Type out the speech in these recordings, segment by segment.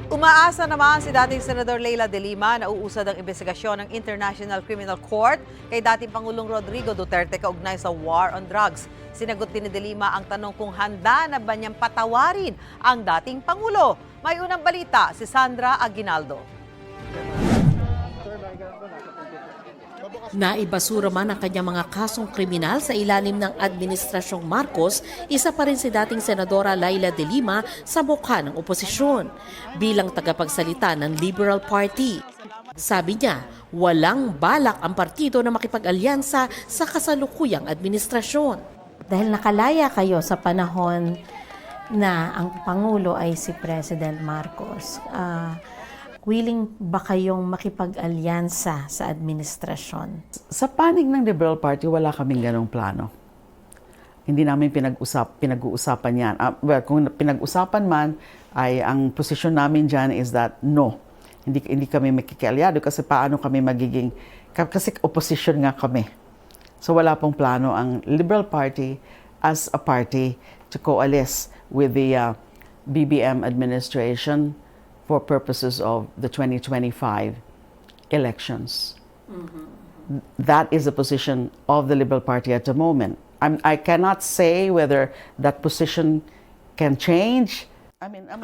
Umaasa naman si dating Senador Leila de Lima na uusad ang investigasyon ng International Criminal Court kay dating Pangulong Rodrigo Duterte kaugnay sa war on drugs. Sinagot din ni de Lima ang tanong kung handa na ba niyang patawarin ang dating Pangulo. May unang balita si Sandra Aguinaldo. Naibasura man ang kanyang mga kasong kriminal sa ilalim ng Administrasyong Marcos, isa pa rin si dating Senadora Leila de Lima sa mukha ng oposisyon bilang tagapagsalita ng Liberal Party. Sabi niya, walang balak ang partido na makipag-alyansa sa kasalukuyang administrasyon. Dahil nakalaya kayo sa panahon na ang Pangulo ay si President Marcos, willing ba kayong makipag-alyansa sa administrasyon? Sa panig ng Liberal Party, wala kaming ganong plano. Hindi namin pinag-uusapan yan. Well, kung pinag-usapan man, ay ang posisyon namin dyan is that no. Hindi kami makikialyado kasi paano kami magiging, kasi opposition nga kami. So wala pong plano ang Liberal Party as a party to coalesce with the BBM administration for purposes of the 2025 elections. That is the position of the Liberal Party at the moment. I cannot say whether that position can change.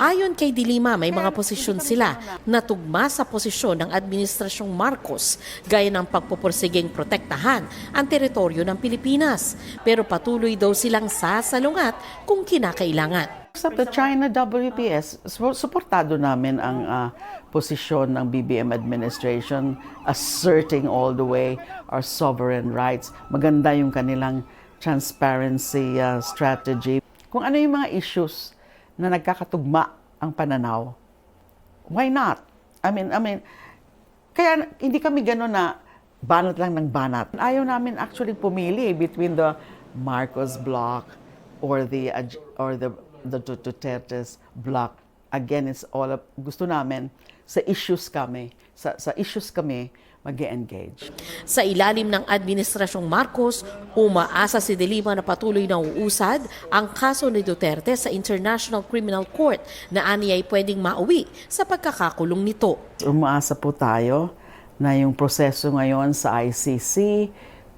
Ayon kay de Lima, may mga posisyon sila na tugma sa posisyon ng Administrasyong Marcos, gaya ng pagpupursiging protektahan ang teritoryo ng Pilipinas. Pero patuloy daw silang sasalungat kung kinakailangan. Sa China WPS, suportado namin ang posisyon ng BBM administration, asserting all the way our sovereign rights. Maganda yung kanilang transparency strategy. Kung ano yung mga issues na nagkakatugma ang pananaw, why not? I mean, kaya hindi kami gano'n na banat lang ng banat. Ayaw namin actually pumili between the Marcos bloc or the Duterte's bloc. Again, it's all gusto namin sa issues kami mag-engage. Sa ilalim ng Administrasyong Marcos, umaasa si de Lima na patuloy na uusad ang kaso ni Duterte sa International Criminal Court na aniya ay pwedeng mauwi sa pagkakakulong nito. Umaasa po tayo na yung proseso ngayon sa ICC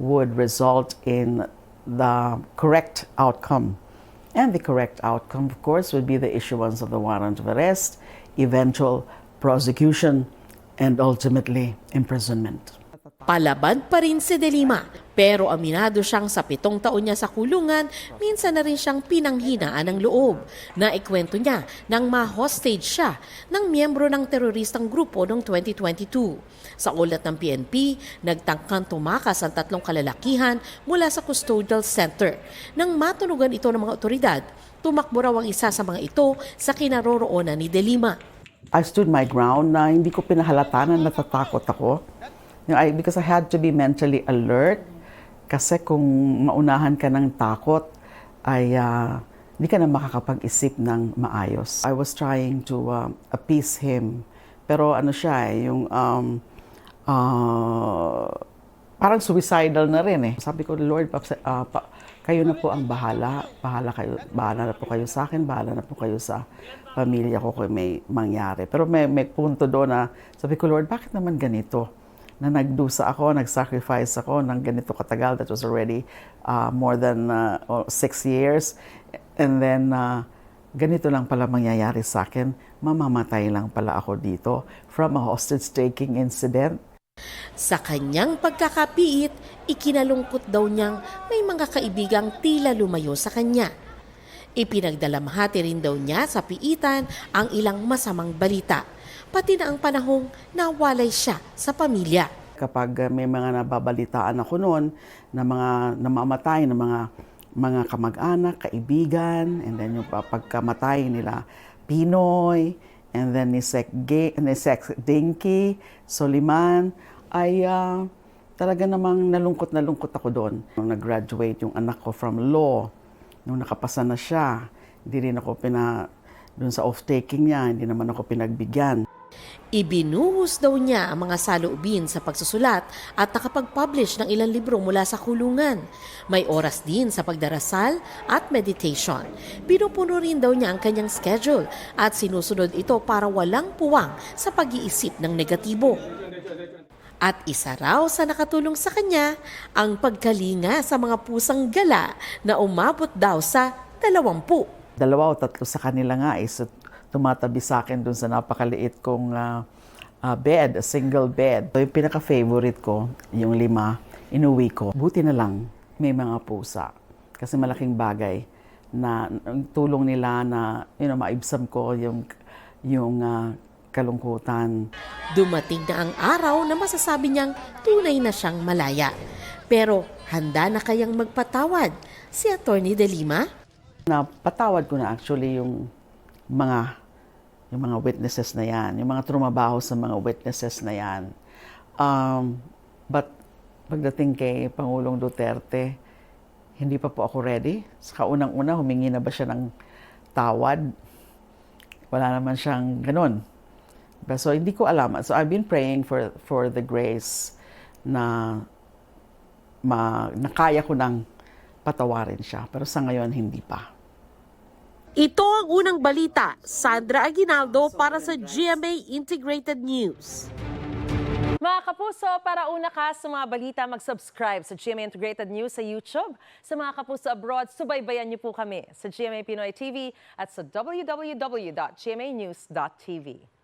would result in the correct outcome. And the correct outcome, of course, would be the issuance of the warrant of arrest, eventual prosecution, and ultimately imprisonment. Palaban pa rin si de Lima, pero aminado siyang sa 7 taon niya sa kulungan, minsan na rin siyang pinanghinaan ng loob. Naikwento niya nang ma-hostage siya ng miyembro ng teroristang grupo noong 2022. Sa ulat ng PNP, nagtangkang tumakas ang 3 kalalakihan mula sa custodial center. Nang matunugan ito ng mga otoridad, tumakbo raw ang isa sa mga ito sa kinaroroonan ni de Lima. I stood my ground na hindi ko pinahalata na natatakot ako. Because I had to be mentally alert. Kasi kung maunahan ka ng takot, ay hindi ka na makakapag-isip ng maayos. I was trying to appease him. Pero ano siya yung parang suicidal na rin eh. Sabi ko, Lord, kayo na po ang bahala. Bahala na po kayo sa akin, bahala na po kayo sa pamilya ko kung may mangyari. Pero may punto doon na sabi ko, Lord, bakit naman ganito? Na nagdusa ako, nag-sacrifice ako ng ganito katagal. That was already more than 6 years. And then, ganito lang pala mangyayari sa akin. Mamamatay lang pala ako dito from a hostage-taking incident. Sa kanyang pagkakapiit, ikinalungkot daw niyang may mga kaibigang tila lumayo sa kanya. Ipinagdalamhati rin daw niya sa piitan ang ilang masamang balita, pati na ang panahong nawalay siya sa pamilya. Kapag may mga nababalitaan ako noon na mga namamatay na mga kamag-anak, kaibigan, and then yung pagkamatay nila Pinoy, and then ni Sek Dinky, Soliman, ay talaga namang nalungkot ako doon. Nung nag-graduate yung anak ko from law, nung nakapasa na siya, hindi rin ako doon sa off-taking niya, hindi naman ako pinagbigyan. Ibinuhos daw niya ang mga saloobin sa pagsusulat at nakapag-publish ng ilang libro mula sa kulungan. May oras din sa pagdarasal at meditation. Pinupuno rin daw niya ang kanyang schedule at sinusunod ito para walang puwang sa pag-iisip ng negatibo. At isa raw sa nakatulong sa kanya ang pagkalinga sa mga pusang gala na umabot daw sa 20. 2 o 3 sa kanila nga is tumatabi sa akin dun sa napakaliit kong bed, a single bed. So, yung pinaka-favorite ko, yung 5, inuwi ko. Buti na lang, may mga pusa. Kasi malaking bagay na ang tulong nila na maibsam ko yung kalungkutan. Dumating na ang araw na masasabi niyang tunay na siyang malaya. Pero handa na kayang magpatawad si Atty. De Lima? Napatawad ko na actually yung mga witnesses na yan, yung mga trumabaho sa mga witnesses na yan. But pagdating kay Pangulong Duterte, hindi pa po ako ready. Sa kaunang-una, humingi na ba siya ng tawad? Wala naman siyang ganun. So hindi ko alam. So I've been praying for the grace na kaya ko nang patawarin siya. Pero sa ngayon, hindi pa. Ito ang unang balita. Sandra Aguinaldo para sa GMA Integrated News. Mga kapuso, para una ka sa mga balita, mag-subscribe sa GMA Integrated News sa YouTube. Sa mga kapuso abroad, subaybayan niyo po kami sa GMA Pinoy TV at sa www.gmanews.tv.